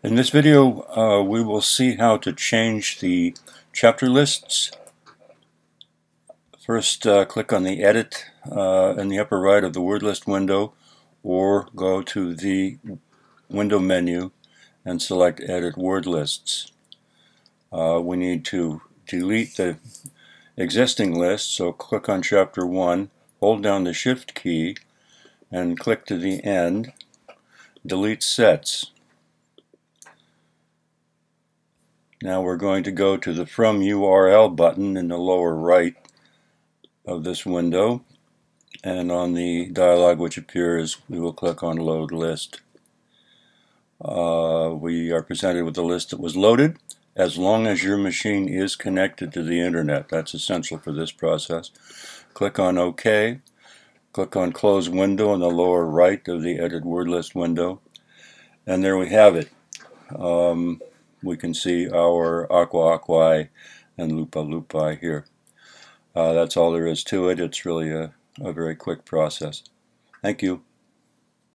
In this video, we will see how to change the chapter lists. First, click on the Edit in the upper right of the word list window, or go to the window menu and select Edit Word Lists. We need to delete the existing list, so click on Chapter 1, hold down the Shift key, and click to the end, Delete Sets. Now we're going to go to the From URL button in the lower right of this window, and on the dialog which appears we will click on Load List. We are presented with a list that was loaded as long as your machine is connected to the internet. That's essential for this process. Click on OK. Click on Close Window in the lower right of the Edit Word List window, and there we have it. We can see our aqua aquae and lupa lupi here. That's all there is to it. It's really a very quick process. Thank you.